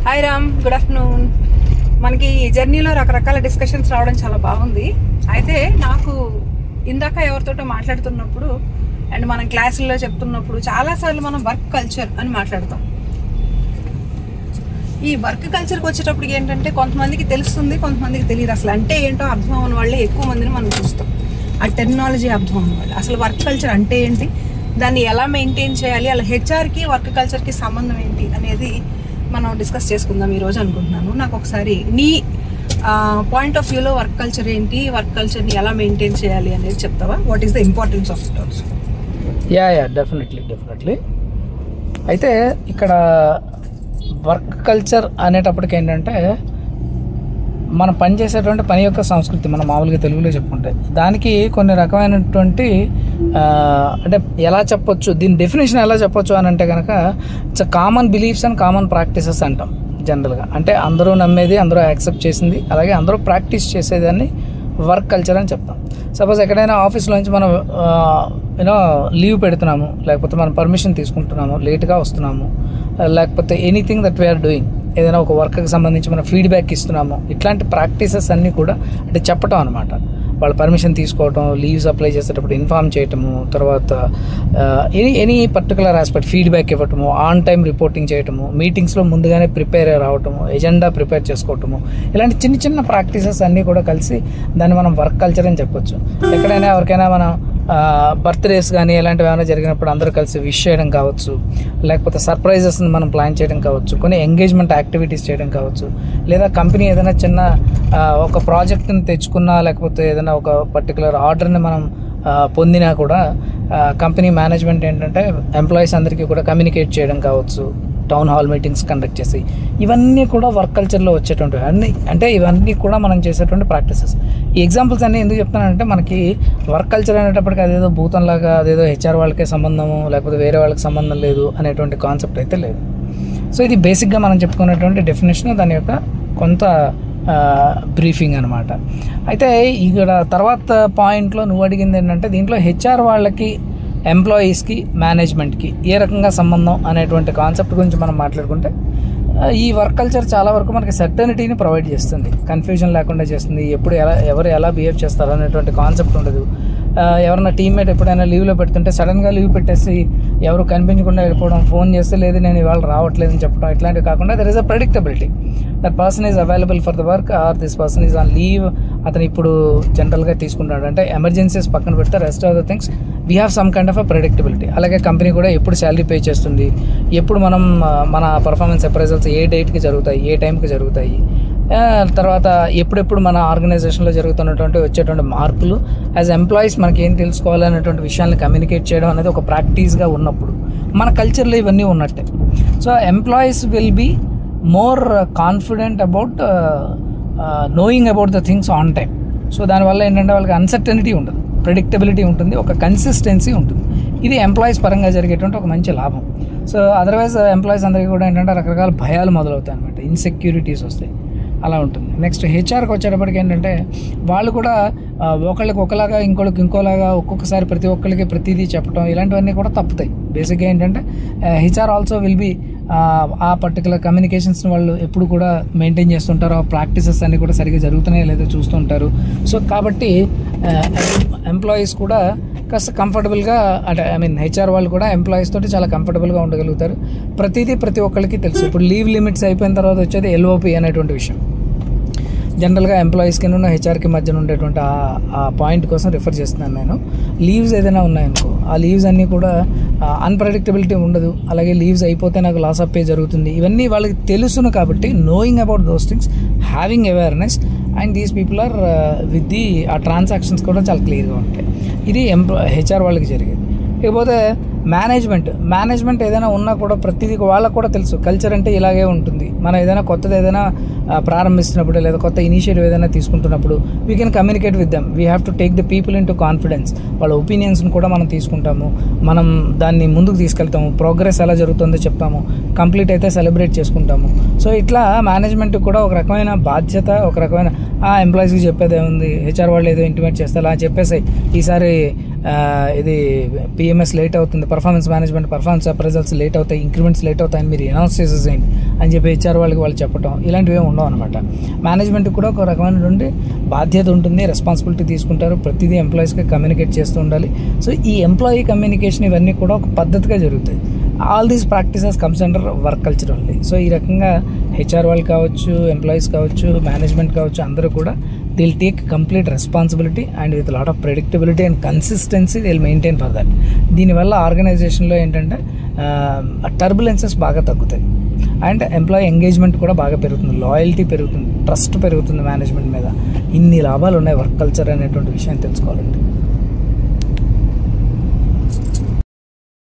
Hi Ram, good afternoon. మనకి ఈ జర్నీలో రకరకాల డిస్కషన్స్ రావడం చాలా బాగుంది. అయితే నాకు ఇందాక ఎవరితోటో మాట్లాడుతున్నప్పుడు అండ్ మనం క్లాసుల్లో చెప్తున్నప్పుడు చాలాసార్లు మనం వర్క్ కల్చర్ అని మాట్లాడతాం. ఈ వర్క్ కల్చర్కి వచ్చేటప్పటికి ఏంటంటే కొంతమందికి తెలుస్తుంది, కొంతమందికి తెలియదు. అసలు అంటే ఏంటో అర్థం అవ్వని వాళ్ళే ఎక్కువ మందిని మనం చూస్తాం. ఆ టెక్నాలజీ అర్థం అవ్వని వాళ్ళు అసలు వర్క్ కల్చర్ అంటే ఏంటి, దాన్ని ఎలా మెయింటైన్ చేయాలి, అలా హెచ్ఆర్కి వర్క్ కల్చర్కి సంబంధం ఏంటి అనేది మనం డిస్కస్ చేసుకుందాం ఈరోజు అనుకుంటున్నాను. నాకు ఒకసారి నీ పాయింట్ ఆఫ్ వ్యూలో వర్క్ కల్చర్ ఏంటి, వర్క్ కల్చర్ని ఎలా మెయింటైన్ చేయాలి అనేది చెప్తావా? What is the importance of it also? Yeah definitely. అయితే ఇక్కడ వర్క్ కల్చర్ అనేటప్పటికి ఏంటంటే మనం పనిచేసేటువంటి పని యొక్క సంస్కృతి, మనం మామూలుగా తెలుగులో చెప్పుకుంటే దానికి కొన్ని రకమైనటువంటి అంటే ఎలా చెప్పొచ్చు, దీని డెఫినేషన్ ఎలా చెప్పొచ్చు అని అంటే కనుక it's common beliefs and common practices అంటాం జనరల్గా. అంటే అందరూ నమ్మేది, అందరూ యాక్సెప్ట్ చేసింది, అలాగే అందరూ ప్రాక్టీస్ చేసేదాన్ని వర్క్ కల్చర్ అని చెప్తాం. సపోజ్ ఎక్కడైనా ఆఫీస్లోంచి మనం లీవ్ పెడుతున్నాము, లేకపోతే మనం పర్మిషన్ తీసుకుంటున్నాము, లేట్గా వస్తున్నాము, లేకపోతే ఎనీథింగ్ దట్ వీఆర్ డూయింగ్, ఏదైనా ఒక వర్క్కి సంబంధించి మనం ఫీడ్బ్యాక్ ఇస్తున్నాము, ఇట్లాంటి ప్రాక్టీసెస్ అన్నీ కూడా అంటే చెప్పటం అనమాట. వాళ్ళు పర్మిషన్ తీసుకోవటం, లీవ్స్ అప్లై చేసేటప్పుడు ఇన్ఫార్మ్ చేయటము, తర్వాత ఎనీ పర్టికులర్ ఆస్పెక్ట్ ఫీడ్బ్యాక్ ఇవ్వటము, ఆన్ టైం రిపోర్టింగ్ చేయటము, మీటింగ్స్లో ముందుగానే ప్రిపేర్ రావటము, ఎజెండా ప్రిపేర్ చేసుకోవటము, ఇలాంటి చిన్న చిన్న ప్రాక్టీసెస్ అన్నీ కూడా కలిసి దాన్ని మనం వర్క్ కల్చర్ అని చెప్పొచ్చు. ఎక్కడైనా ఎవరికైనా మనం బర్త్డేస్ కానీ ఇలాంటివి ఏమైనా జరిగినప్పుడు అందరూ కలిసి విష్ చేయడం కావచ్చు, లేకపోతే సర్ప్రైజెస్ని మనం ప్లాన్ చేయడం కావచ్చు, కొన్ని ఎంగేజ్మెంట్ యాక్టివిటీస్ చేయడం కావచ్చు, లేదా కంపెనీ ఏదైనా చిన్న ఒక ప్రాజెక్ట్ని తెచ్చుకున్నా, లేకపోతే ఏదైనా ఒక పర్టికులర్ ఆర్డర్ని మనం పొందినా కూడా కంపెనీ మేనేజ్మెంట్ ఏంటంటే ఎంప్లాయీస్ అందరికీ కూడా కమ్యూనికేట్ చేయడం కావచ్చు, టౌన్ హాల్ మీటింగ్స్ కండక్ట్ చేసి, ఇవన్నీ కూడా వర్క్ కల్చర్లో వచ్చేటువంటివి అన్నీ. అంటే ఇవన్నీ కూడా మనం చేసేటువంటి ప్రాక్టీసెస్. ఈ ఎగ్జాంపుల్స్ అన్నీ ఎందుకు చెప్తానంటే మనకి వర్క్ కల్చర్ అనేటప్పటికి అదేదో భూతంలాగా అదేదో హెచ్ఆర్ వాళ్ళకే సంబంధము, లేకపోతే వేరే వాళ్ళకి సంబంధం లేదు అనేటువంటి కాన్సెప్ట్ అయితే లేదు. సో ఇది బేసిక్గా మనం చెప్పుకునేటువంటి డెఫినేషన్, దాని యొక్క కొంత బ్రీఫింగ్ అనమాట. అయితే ఇక్కడ తర్వాత పాయింట్లో నువ్వు అడిగింది ఏంటంటే దీంట్లో హెచ్ఆర్ వాళ్ళకి, ఎంప్లాయీస్కి, మేనేజ్మెంట్కి ఏ రకంగా సంబంధం అనేటువంటి కాన్సెప్ట్ గురించి మనం మాట్లాడుకుంటే ఈ వర్క్ కల్చర్ చాలా వరకు మనకి సర్టనిటీని ప్రొవైడ్ చేస్తుంది, కన్ఫ్యూజన్ లేకుండా చేస్తుంది. ఎప్పుడు ఎవరు ఎలా బిహేవ్ చేస్తారు అనేటువంటి కాన్సెప్ట్ ఉండదు. ఎవరైనా టీమ్మేట్ ఎప్పుడైనా లీవ్లో పెడుతుంటే సడన్గా లీవ్ పెట్టేసి ఎవరు కనిపించకుండా వెళ్ళిపోవడం, ఫోన్ చేస్తే లేదు నేను ఇవాళ రావట్లేదని చెప్పడం, ఇట్లాంటివి కాకుండా there is a predictability. That person is available for the work or this person is on leave. అతను ఇప్పుడు జనరల్గా తీసుకుంటాడు అంటే ఎమర్జెన్సీస్ పక్కన పెడితే rest of the things we have some kind of a predictability. అలాగే కంపెనీ కూడా ఎప్పుడు శాలరీ పే చేస్తుంది, ఎప్పుడు మనం మన పర్ఫార్మెన్స్ అప్రైజల్స్ ఏ డేట్కి జరుగుతాయి, ఏ టైంకి జరుగుతాయి, తర్వాత ఎప్పుడెప్పుడు మన ఆర్గనైజేషన్లో జరుగుతున్నటువంటి వచ్చేటువంటి మార్పులు యాజ్ ఎంప్లాయీస్ మనకి ఏం తెలుసుకోవాలనేటువంటి విషయాన్ని కమ్యూనికేట్ చేయడం అనేది ఒక ప్రాక్టీస్గా ఉన్నప్పుడు మన కల్చర్లో ఇవన్నీ ఉన్నట్టే. So employees will be more confident about knowing about the things on time. So దానివల్ల ఏంటంటే వాళ్ళకి అన్సర్టనిటీ ఉండదు, ప్రెడిక్టబిలిటీ ఉంటుంది, ఒక కన్సిస్టెన్సీ ఉంటుంది. ఇది ఎంప్లాయీస్ పరంగా జరిగేటువంటి ఒక మంచి లాభం. సో అదర్వైజ్ ఎంప్లాయీస్ అందరికీ కూడా ఏంటంటే రకరకాల భయాలు మొదలవుతాయి అనమాట, ఇన్సెక్యూరిటీస్ వస్తాయి, అలా ఉంటుంది. నెక్స్ట్ హెచ్ఆర్కి వచ్చేటప్పటికి ఏంటంటే వాళ్ళు కూడా ఒకళ్ళకి ఒకలాగా ఇంకోళ్ళకి ఇంకోలాగా ఒక్కొక్కసారి ప్రతి ఒక్కరికి ప్రతిదీ చెప్పడం, ఇలాంటివన్నీ కూడా తప్పుతాయి. బేసిక్గా ఏంటంటే హెచ్ఆర్ ఆల్సో విల్ బీ ఆ పర్టికులర్ కమ్యూనికేషన్స్ని వాళ్ళు ఎప్పుడు కూడా మెయింటైన్ చేస్తుంటారు, ఆ ప్రాక్టీసెస్ అన్నీ కూడా సరిగ్గా జరుగుతున్నాయో లేదో చూస్తుంటారు. సో కాబట్టి ఎంప్లాయీస్ కూడా కాస్త కంఫర్టబుల్గా, అంటే హెచ్ఆర్ వాళ్ళు కూడా ఎంప్లాయీస్ తోటి చాలా కంఫర్టబుల్గా ఉండగలుగుతారు. ప్రతిదీ ప్రతి ఒక్కరికి తెలుసు. ఇప్పుడు లీవ్ లిమిట్స్ అయిపోయిన తర్వాత వచ్చేది ఎల్ఓపి అనేటువంటి విషయం. జనరల్గా ఎంప్లాయీస్కి హెచ్ఆర్కి మధ్యన ఉండేటువంటి ఆ పాయింట్ కోసం రిఫర్ చేస్తున్నాను నేను. లీవ్స్ ఏదైనా ఉన్నాయనుకో, ఆ లీవ్స్ అన్నీ కూడా అన్ప్రెడిక్టబిలిటీ ఉండదు, అలాగే లీవ్స్ అయిపోతే నాకు లాస్ ఆఫ్ పే జరుగుతుంది, ఇవన్నీ వాళ్ళకి తెలుసును. కాబట్టి knowing about those things, having awareness, and these people are with the uh transactions కూడా చాలా క్లియర్గా ఉంటాయి. ఇది హెచ్ఆర్ వాళ్ళకి జరిగేది. ఇకపోతే మేనేజ్మెంట్ ఏదైనా ఉన్నా కూడా ప్రతిదీ వాళ్ళకు కూడా తెలుసు, కల్చర్ అంటే ఇలాగే ఉంటుంది. మనం ఏదైనా కొత్తది ఏదైనా ప్రారంభిస్తున్నప్పుడు లేదా కొత్త ఇనిషియేటివ్ ఏదైనా తీసుకుంటున్నప్పుడు we can communicate with them. We have to take the people in to confidence. వాళ్ళ ఒపీనియన్స్ని కూడా మనం తీసుకుంటాము, మనం దాన్ని ముందుకు తీసుకెళ్తాము, ప్రోగ్రెస్ ఎలా జరుగుతుందో చెప్తాము, కంప్లీట్ అయితే సెలబ్రేట్ చేసుకుంటాము. సో ఇట్లా మేనేజ్మెంట్ కూడా ఒక రకమైన బాధ్యత, ఒక రకమైన ఎంప్లాయీస్కి చెప్పేది ఏముంది, హెచ్ఆర్ వాళ్ళు ఏదో ఇంటిమేట్ చేస్తారు అలా చెప్పేసి ఈసారి ఇది పిఎంఎస్ లేట్ అవుతుంది, performance management performance appraisals late అవుతాయి, ఇంక్రిమెంట్స్ లేట్ అవుతాయని మీరు అనౌన్స్ చేసేసేయండి అని చెప్పి హెచ్ఆర్ వాళ్ళకి వాళ్ళు చెప్పడం ఇలాంటివి ఏమి ఉండవు అనమాట. మేనేజ్మెంట్కి కూడా ఒక రకమైనటువంటి బాధ్యత ఉంటుంది, రెస్పాన్సిబిలిటీ తీసుకుంటారు, ప్రతిదీ ఎంప్లాయీస్కి కమ్యూనికేట్ చేస్తూ ఉండాలి. సో ఈ ఎంప్లాయీ కమ్యూనికేషన్ ఇవన్నీ కూడా ఒక పద్ధతిగా జరుగుతాయి. All these practices comes under work culture only. So ఈ రకంగా హెచ్ఆర్ వాళ్ళు కావచ్చు, ఎంప్లాయీస్ కావచ్చు, మేనేజ్మెంట్ కావచ్చు, అందరూ కూడా they'll take complete responsibility and with a lot of predictability and consistency they'll maintain for that. దీనివల్ల ఆర్గనైజేషన్లో ఏంటంటే టర్బులెన్సెస్ బాగా తగ్గుతాయి అండ్ ఎంప్లాయీ ఎంగేజ్మెంట్ కూడా బాగా పెరుగుతుంది, లాయల్టీ పెరుగుతుంది, ట్రస్ట్ పెరుగుతుంది మేనేజ్మెంట్ మీద. ఇన్ని లాభాలు ఉన్నాయి వర్క్ కల్చర్ అనేటువంటి విషయాన్ని తెలుసుకోవాలండి.